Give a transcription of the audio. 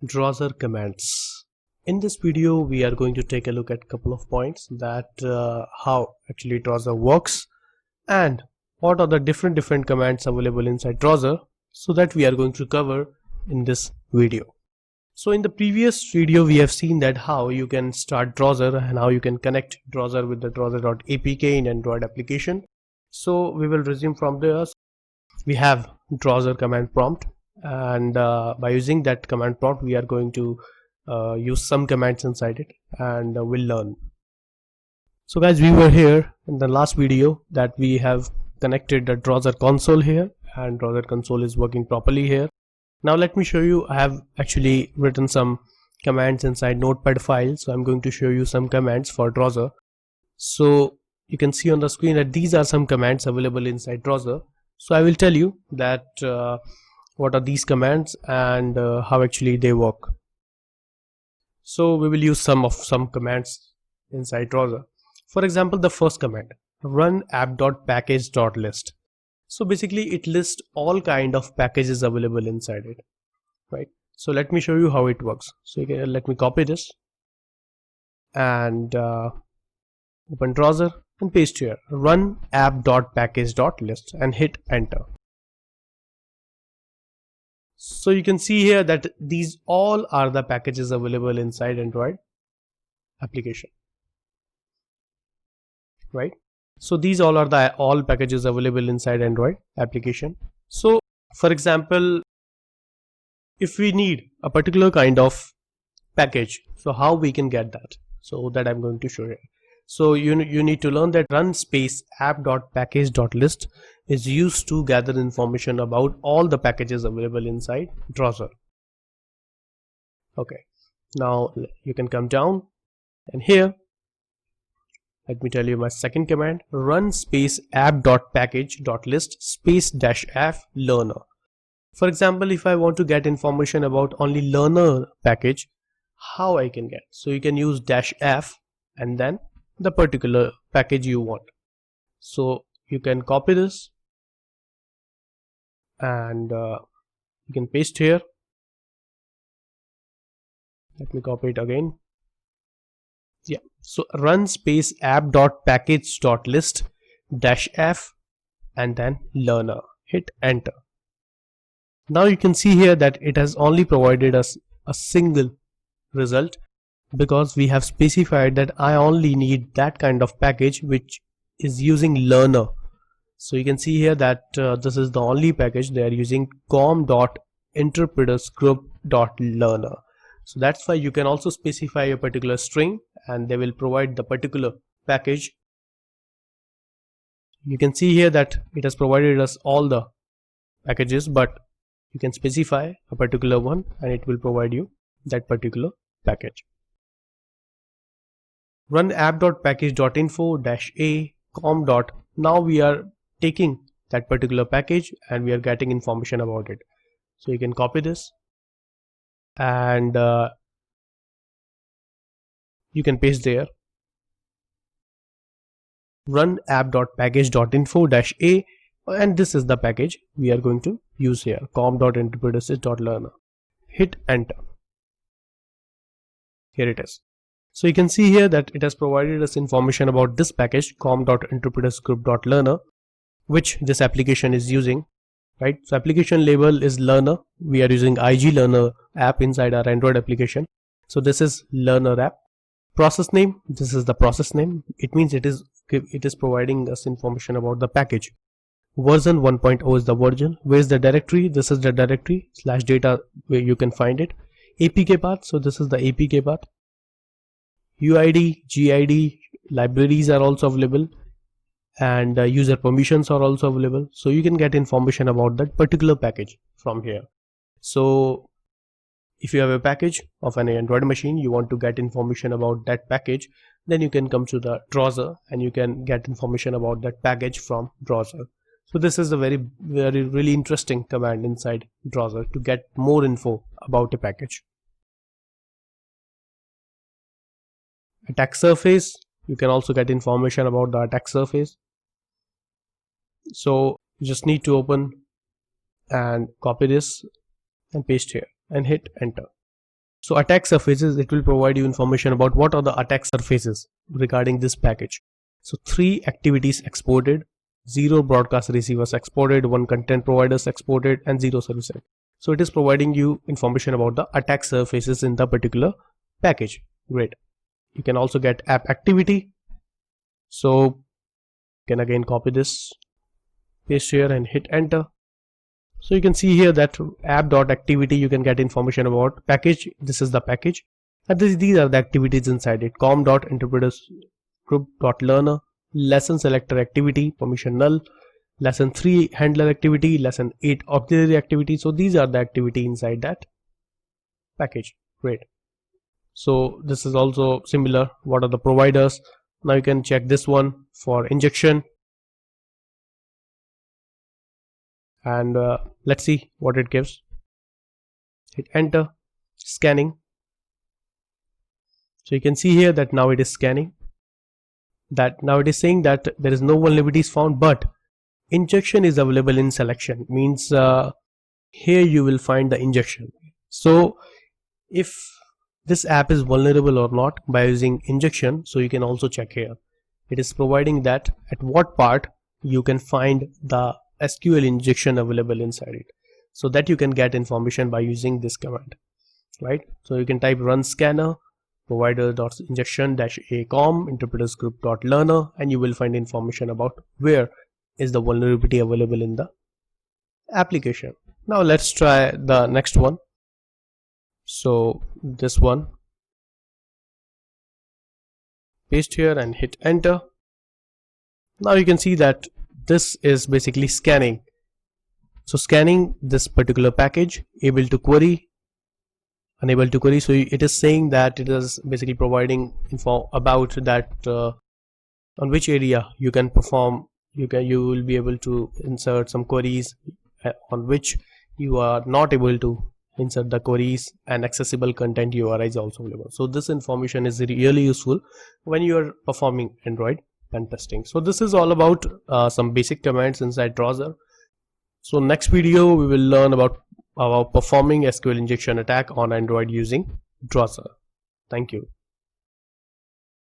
Drosser commands. In this video we are going to take a look at a couple of points that how actually Drosser works and what are the different commands available inside Drosser, so that we are going to cover in this video. So in the previous video we have seen that how you can start Drosser and how you can connect Drosser with the Drosser.apk in Android application. So we will resume from there. We have Drosser command prompt, and by using that command prompt we are going to use some commands inside it, and we'll learn. So guys, we were here in the last video that we have connected the Drosser console here, and Drosser console is working properly here. Now let me show you. I have actually written some commands inside notepad file, so I'm going to show you some commands for Drosser. So you can see on the screen that these are some commands available inside Drosser. So I will tell you that what are these commands and how actually they work. So we will use some commands inside Drosser. For example, the first command, run app.package.list. So basically it lists all kind of packages available inside it, right? So let me show you how it works. So let me copy this and open Drosser and paste here, run app.package.list, and hit enter. So you can see here that these all are the packages available inside Android application, right? So these all are the all packages available inside Android application. So for example, if we need a particular kind of package, so how we can get that? So that I'm going to show you. So you need to learn that run space app.package.list is used to gather information about all the packages available inside Drosser. Okay, now you can come down, and here let me tell you my second command, run space app.package.list space -f learner. For example, if I want to get information about only learner package, how I can get? So you can use -f and then the particular package you want. So you can copy this and you can paste here. Let me copy it again. Yeah, so run space app.package.list -f and then learner, hit enter. Now you can see here that it has only provided us a single result, because we have specified that I only need that kind of package which is using learner. So you can see here that this is the only package they are using, com.interpretersgroup.learner. So that's why you can also specify a particular string and they will provide the particular package. You can see here that it has provided us all the packages, but you can specify a particular one and it will provide you that particular package. Run app.package.info-a com. Now we are taking that particular package and we are getting information about it. So you can copy this and you can paste there, run app.package.info-a, and this is the package we are going to use here, com.interpretersys.learner. Hit enter. Here it is. So you can see here that it has provided us information about this package, com.interpretersgroup.learner, which this application is using, right? So application label is learner. We are using IG Learner app inside our Android application. So this is learner app. Process name, this is the process name. It means it is providing us information about the package. Version 1.0 is the version. Where is the directory? This is the directory /data where you can find it. APK path, so this is the APK path. UID, GID, libraries are also available, and user permissions are also available. So you can get information about that particular package from here. So if you have a package of an Android machine, you want to get information about that package, then you can come to the Drosser and you can get information about that package from Drosser. So this is a really interesting command inside Drosser to get more info about a package. Attack surface, you can also get information about the attack surface. So you just need to open and copy this and paste here and hit enter. So attack surfaces, it will provide you information about what are the attack surfaces regarding this package. So 3 activities exported, 0 broadcast receivers exported, 1 content providers exported, and 0 service end. So it is providing you information about the attack surfaces in the particular package. Great. You can also get app activity. So you can again copy this, paste here and hit enter. So you can see here that app.activity, you can get information about package. This is the package, and these are the activities inside it. com.interpretersgroup.learner, lesson selector activity, permission null, lesson 3 handler activity, lesson 8 auxiliary activity. So these are the activity inside that package. Great. So this is also similar. What are the providers? Now you can check this one for injection, and let's see what it gives. Hit enter. Scanning. So you can see here that now it is scanning, that now it is saying that there is no vulnerabilities found, but injection is available in selection, means here you will find the injection. So if this app is vulnerable or not by using injection, so you can also check here. It is providing that at what part you can find the SQL injection available inside it, so that you can get information by using this command, right? So you can type run scanner provider.injection-a-com interpretersgroup.learner, and you will find information about where is the vulnerability available in the application. Now let's try the next one. So this one, paste here and hit enter. Now you can see that this is basically scanning. So scanning this particular package, able to query, unable to query. So it is saying that it is basically providing info about that on which area you can perform, you will be able to insert some queries, on which you are not able to insert the queries, and accessible content URI is also available. So this information is really useful when you are performing Android pen testing. So this is all about some basic commands inside Drosser. So next video we will learn about performing SQL injection attack on Android using Drosser. Thank you.